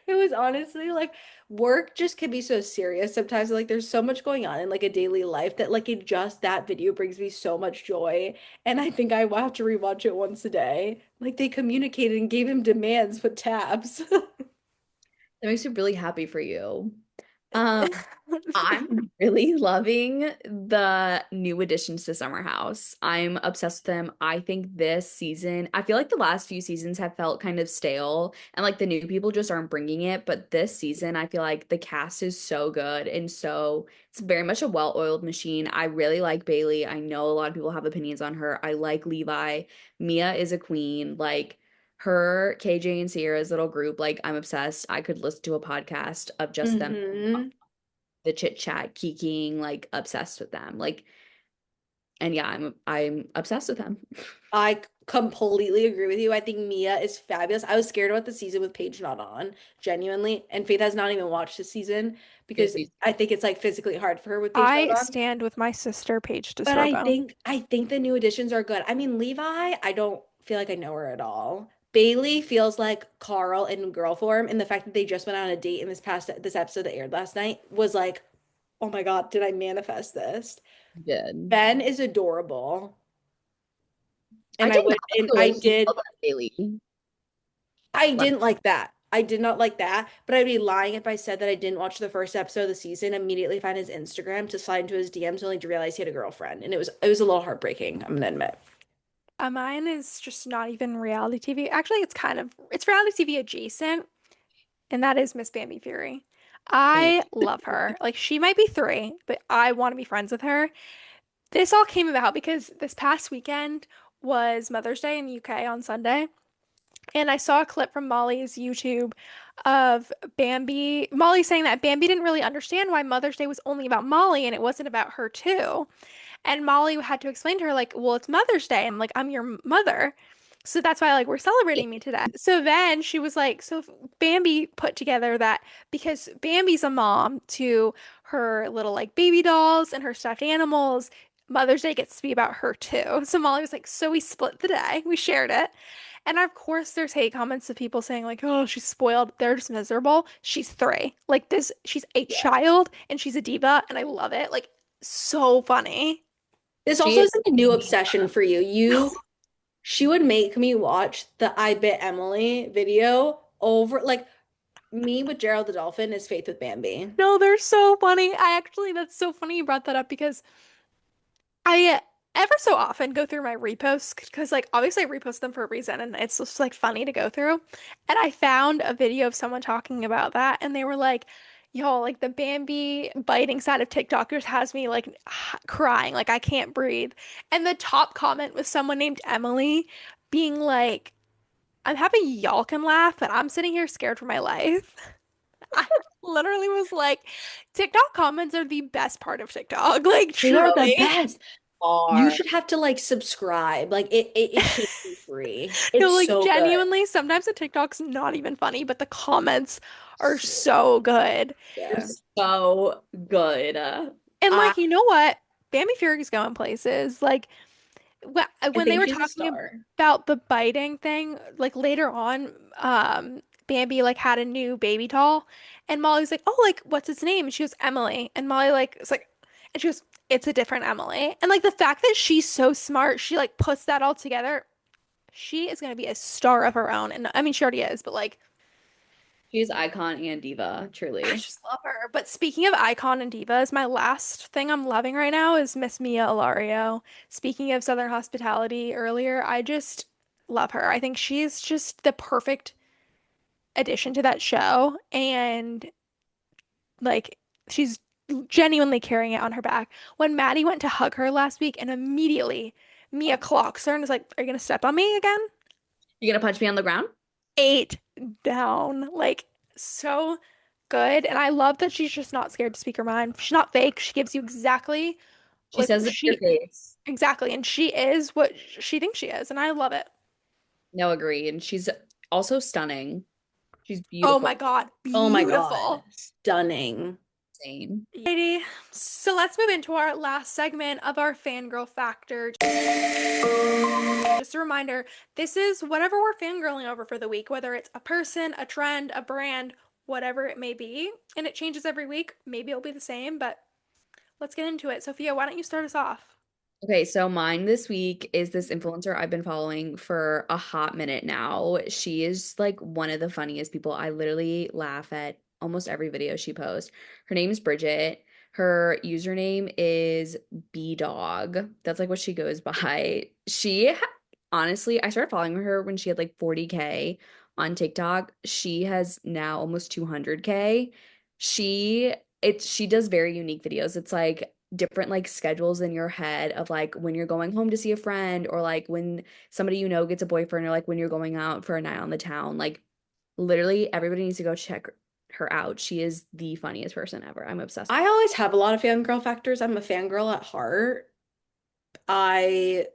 Speaker 2: it was honestly like work just can be so serious sometimes. Like there's so much going on in like a daily life that like it just that video brings me so much joy. And I think I will have to rewatch it once a day. Like they communicated and gave him demands with tabs.
Speaker 3: That makes me really happy for you. Um, I'm really loving the new additions to Summer House. I'm obsessed with them. I think this season, I feel like the last few seasons have felt kind of stale and like the new people just aren't bringing it. But this season, I feel like the cast is so good and so it's very much a well-oiled machine. I really like Bailey. I know a lot of people have opinions on her. I like Levi. Mia is a queen. Like her, KJ, and Sierra's little group, like I'm obsessed. I could listen to a podcast of just them,
Speaker 2: hmm
Speaker 3: the chit chat, kikiing, like obsessed with them. Like, and yeah, I'm obsessed with them.
Speaker 2: I completely agree with you. I think Mia is fabulous. I was scared about the season with Paige not on, genuinely. And Faith has not even watched the season because I think it's like physically hard for her with Paige not
Speaker 1: I
Speaker 2: on.
Speaker 1: stand with my sister, Paige
Speaker 2: But I
Speaker 1: DeSorbo.
Speaker 2: think I think the new additions are good. I mean, Levi, I don't feel like I know her at all. Bailey feels like Carl in girl form, and the fact that they just went on a date in this episode that aired last night was like, oh my God, did I manifest this?
Speaker 3: Did.
Speaker 2: Ben is adorable,
Speaker 3: I
Speaker 2: and
Speaker 3: did not like the
Speaker 2: I
Speaker 3: way he
Speaker 2: did
Speaker 3: yelled at Bailey.
Speaker 2: I
Speaker 3: Like,
Speaker 2: didn't like that. I did not like that, but I'd be lying if I said that I didn't watch the first episode of the season, immediately find his Instagram to slide into his DMs only to realize he had a girlfriend. And it was a little heartbreaking, I'm gonna admit.
Speaker 1: Mine is just not even reality TV. Actually, it's reality TV adjacent, and that is Miss Bambi Fury.
Speaker 3: mm,
Speaker 1: I love her. Like she might be three, but I want to be friends with her. This all came about because this past weekend was Mother's Day in the UK on Sunday. And I saw a clip from Molly's YouTube of Molly saying that Bambi didn't really understand why Mother's Day was only about Molly and it wasn't about her too. And Molly had to explain to her, like, well, it's Mother's Day. And like, I'm your mother. So that's why like we're celebrating me today. So then she was like, so Bambi put together that because Bambi's a mom to her little like baby dolls and her stuffed animals, Mother's Day gets to be about her too. So Molly was like, so we split the day, we shared it. And of course, there's hate comments of people saying, like, oh, she's spoiled. They're just miserable. She's three. Like, this, she's a
Speaker 2: Yeah.
Speaker 1: child and she's a diva, and I love it. Like, so funny.
Speaker 2: This
Speaker 3: She
Speaker 2: also
Speaker 3: is
Speaker 2: isn't a new obsession for you. She would make me watch the I Bit Emily video over, like me with Gerald the Dolphin is Faith with Bambi.
Speaker 1: No, they're so funny. I actually, that's so funny you brought that up because I ever so often go through my reposts because, like, obviously I repost them for a reason and it's just like funny to go through. And I found a video of someone talking about that, and they were like, y'all, like, the Bambi biting side of TikTokers has me like crying, like, I can't breathe. And the top comment was someone named Emily being like, I'm happy y'all can laugh, but I'm sitting here scared for my life. I literally was like, TikTok comments are the best part of TikTok. Like,
Speaker 2: They are the
Speaker 1: truly.
Speaker 2: best. You
Speaker 3: are.
Speaker 2: should have to like subscribe. Like it should be free.
Speaker 1: No,
Speaker 2: It's
Speaker 1: like
Speaker 2: so good.
Speaker 1: genuinely, sometimes the TikTok's not even funny, but the comments are so good.
Speaker 3: They're
Speaker 2: Yeah.
Speaker 3: so good.
Speaker 1: And
Speaker 2: I
Speaker 1: like, you know what? Bambi Fury's going places. Like
Speaker 2: I
Speaker 1: when they
Speaker 2: think
Speaker 1: were
Speaker 2: she's a
Speaker 1: talking
Speaker 2: star.
Speaker 1: about the biting thing, like later on, Bambi like had a new baby doll, and Molly was like, "Oh, like what's its name?" And she goes, "Emily." And Molly like was like, and she goes, "It's a different Emily." And like the fact that she's so smart, she like puts that all together. She is gonna be a star of her own, and I mean, she already is, but like.
Speaker 3: She's icon and diva,
Speaker 1: I
Speaker 3: truly.
Speaker 1: just love her. But speaking of icon and divas, my last thing I'm loving right now is Miss Mia Ilario. Speaking of Southern Hospitality earlier, I just love her. I think she's just the perfect addition to that show. And like, she's genuinely carrying it on her back. When Maddie went to hug her last week, and immediately Mia clocks her and is like, are you gonna step on me again?
Speaker 3: You gonna punch me on the ground?
Speaker 1: Eight down. Like, so good. And I love that she's just not scared to speak her mind. She's not fake. She gives you exactly
Speaker 3: She
Speaker 1: like
Speaker 3: says it to your face.
Speaker 1: exactly. And she is what she thinks she is. And I love it.
Speaker 3: No, agree. And she's also stunning. She's
Speaker 1: Oh my
Speaker 3: beautiful.
Speaker 1: God.
Speaker 2: Oh my God.
Speaker 1: Beautiful.
Speaker 2: Stunning.
Speaker 3: Insane.
Speaker 1: Alrighty. So let's move into our last segment of our fangirl factor. Just a reminder, this is whatever we're fangirling over for the week, whether it's a person, a trend, a brand, whatever it may be. And it changes every week. Maybe it'll be the same, but let's get into it. Sophia, why don't you start us off?
Speaker 3: Okay, so mine this week is this influencer I've been following for a hot minute now. She is like one of the funniest people. I literally laugh at almost every video she posts. Her name is Bridget. Her username is B-Dog. That's like what she goes by. Honestly, I started following her when she had like 40K on TikTok. She has now almost 200K. She does very unique videos. It's like different like schedules in your head of like when you're going home to see a friend, or like when somebody you know gets a boyfriend, or like when you're going out for a night on the town. Like literally everybody needs to go check her out. She is the funniest person ever. I'm obsessed.
Speaker 2: I always have a lot of fangirl factors. I'm a fangirl at heart. I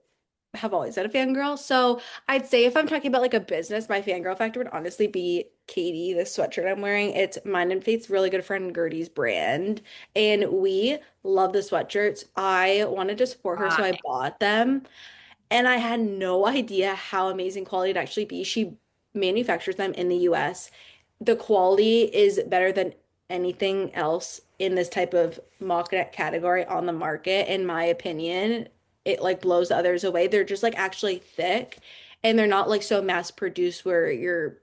Speaker 2: have always been a fangirl. So I'd say if I'm talking about like a business, my fangirl factor would honestly be Katie, the sweatshirt I'm wearing. It's mine and Faith's really good friend Gertie's brand. And we love the sweatshirts. I wanted to support her, so I bought them. And I had no idea how amazing quality it'd actually be. She manufactures them in the US. The quality is better than anything else in this type of mock-neck category on the market, in my opinion. It like blows others away. They're just like actually thick, and they're not like so mass produced where you're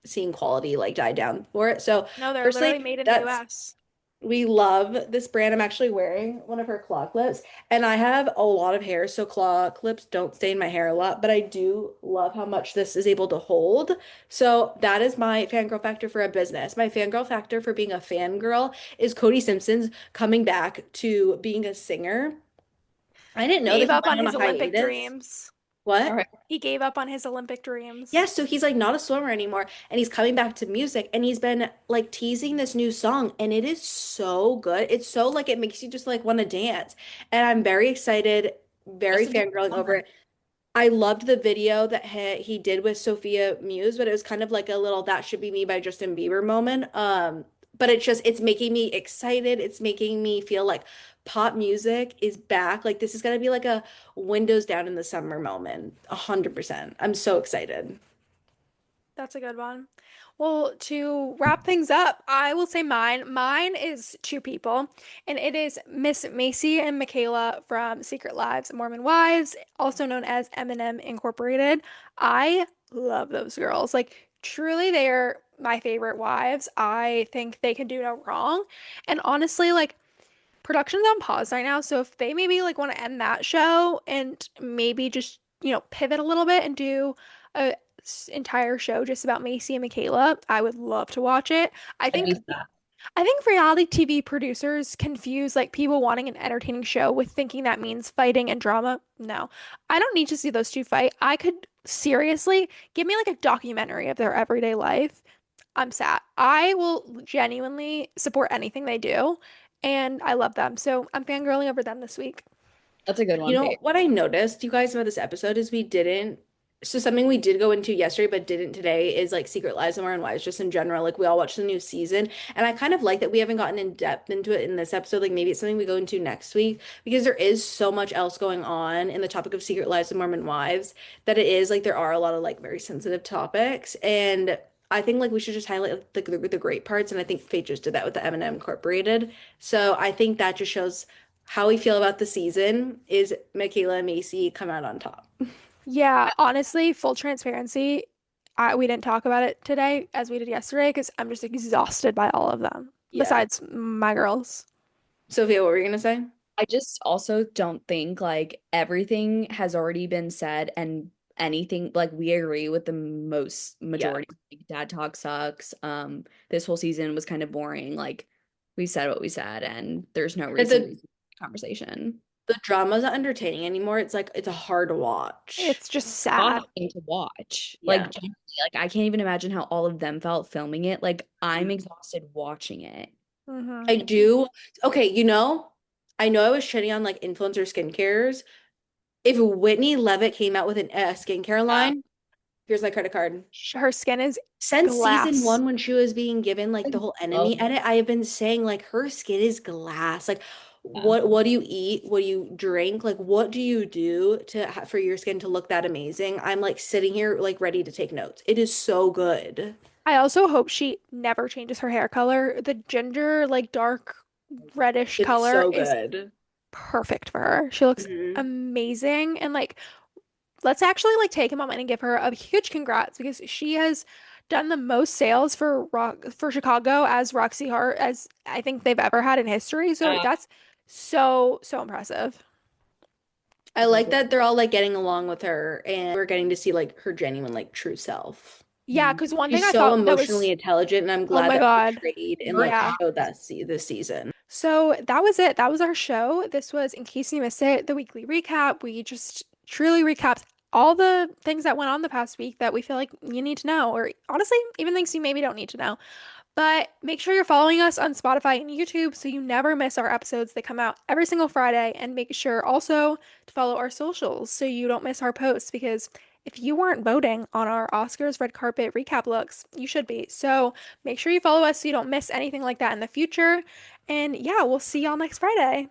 Speaker 2: seeing quality like die down for it. So
Speaker 1: No, they're literally
Speaker 2: personally,
Speaker 1: made in the
Speaker 2: that's
Speaker 1: US.
Speaker 2: we love this brand. I'm actually wearing one of her claw clips, and I have a lot of hair, so claw clips don't stain my hair a lot, but I do love how much this is able to hold. So that is my fangirl factor for a business. My fangirl factor for being a fangirl is Cody Simpson's coming back to being a singer. I didn't know that
Speaker 1: Gave
Speaker 2: he
Speaker 1: up
Speaker 2: went
Speaker 1: on
Speaker 2: on a
Speaker 1: his Olympic
Speaker 2: hiatus.
Speaker 1: dreams.
Speaker 2: What?
Speaker 3: All right.
Speaker 1: He gave up on his Olympic dreams.
Speaker 2: Yes, so he's like not a swimmer anymore and he's coming back to music and he's been like teasing this new song and it is so good. It's so like it makes you just like want to dance. And I'm very excited, very
Speaker 3: Justin
Speaker 2: fangirling over
Speaker 3: Timberlake.
Speaker 2: it. I loved the video that he did with Sophia Muse, but it was kind of like a little "That Should Be Me" by Justin Bieber moment. But it's making me excited. It's making me feel like pop music is back. Like this is gonna be like a windows down in the summer moment. 100%. I'm so excited.
Speaker 1: That's a good one. Well, to wrap things up, I will say mine. Mine is two people, and it is Miss Macy and Michaela from Secret Lives of Mormon Wives, also known as Eminem Incorporated. I love those girls. Like, truly, they are my favorite wives. I think they can do no wrong. And honestly, like, production's on pause right now, so if they maybe like want to end that show and maybe just, pivot a little bit and do a entire show just about Macy and Michaela, I would love to watch it. I
Speaker 3: I
Speaker 1: think
Speaker 3: missed that.
Speaker 1: I think reality TV producers confuse like people wanting an entertaining show with thinking that means fighting and drama. No. I don't need to see those two fight. I could seriously give me like a documentary of their everyday life. I'm sad. I will genuinely support anything they do, and I love them. So I'm fangirling over them this week.
Speaker 3: That's a good
Speaker 2: You
Speaker 3: one,
Speaker 2: know
Speaker 3: Paige.
Speaker 2: what I noticed, you guys, about this episode is we didn't. So something we did go into yesterday but didn't today is like Secret Lives of Mormon Wives, just in general. Like we all watched the new season, and I kind of like that we haven't gotten in depth into it in this episode. Like maybe it's something we go into next week because there is so much else going on in the topic of Secret Lives of Mormon Wives that it is like there are a lot of like very sensitive topics, and I think like we should just highlight like the great parts. And I think Faith just did that with the Eminem Incorporated. So I think that just shows how we feel about the season is Michaela and Macy come out on top.
Speaker 1: Yeah, honestly, full transparency, we didn't talk about it today as we did yesterday because I'm just exhausted by all of them,
Speaker 2: Yeah.
Speaker 1: besides my girls.
Speaker 2: Sophia, what were you gonna say?
Speaker 3: I just also don't think like everything has already been said and anything like we agree with the most
Speaker 2: Yeah.
Speaker 3: majority. Like Dad Talk sucks. This whole season was kind of boring. Like we said what we said, and there's no
Speaker 2: That
Speaker 3: reason
Speaker 2: the
Speaker 3: to conversation.
Speaker 2: the drama's not entertaining anymore. It's like it's a hard watch.
Speaker 1: It's just sad.
Speaker 3: Exhausting to watch. Like
Speaker 2: Yeah.
Speaker 3: genuinely, like I can't even imagine how all of them felt filming it. Like I'm exhausted watching it.
Speaker 2: I
Speaker 1: Hmm.
Speaker 2: do. Okay, I know I was shitting on like influencer skincares. If Whitney Levitt came out with a skincare
Speaker 3: Yeah.
Speaker 2: line, here's my credit card.
Speaker 1: Her skin is
Speaker 2: Since season
Speaker 1: glass.
Speaker 2: one, when she was being given like
Speaker 3: I
Speaker 2: the whole
Speaker 3: love
Speaker 2: enemy edit, I have been saying like her skin is glass. Like,
Speaker 3: that.
Speaker 2: what do you eat? What do you drink? Like, what do you do for your skin to look that amazing? I'm like sitting here like ready to take notes. It is so good.
Speaker 1: I also hope she never changes her hair color. The ginger, like dark reddish
Speaker 2: It's
Speaker 1: color
Speaker 2: so
Speaker 1: is
Speaker 2: good.
Speaker 1: perfect for her. She looks
Speaker 2: Mhm.
Speaker 1: amazing. And like, let's actually like take a moment and give her a huge congrats because she has done the most sales for Chicago as Roxy Hart as I think they've ever had in history. So
Speaker 3: Yeah.
Speaker 1: that's so impressive.
Speaker 2: I like that they're all like getting along with her and we're getting to see like her genuine like true self.
Speaker 1: Yeah, because one thing
Speaker 2: She's
Speaker 1: I
Speaker 2: so
Speaker 1: thought that
Speaker 2: emotionally
Speaker 1: was,
Speaker 2: intelligent and I'm
Speaker 1: oh
Speaker 2: glad
Speaker 1: my
Speaker 2: that
Speaker 1: God.
Speaker 2: portrayed and like
Speaker 1: Yeah.
Speaker 2: showed that this season.
Speaker 1: So that was it. That was our show. This was, in case you missed it, the weekly recap. We just truly recapped all the things that went on the past week that we feel like you need to know, or honestly, even things you maybe don't need to know. But make sure you're following us on Spotify and YouTube so you never miss our episodes. They come out every single Friday. And make sure also to follow our socials so you don't miss our posts because if you weren't voting on our Oscars red carpet recap looks, you should be. So make sure you follow us so you don't miss anything like that in the future. And yeah, we'll see y'all next Friday.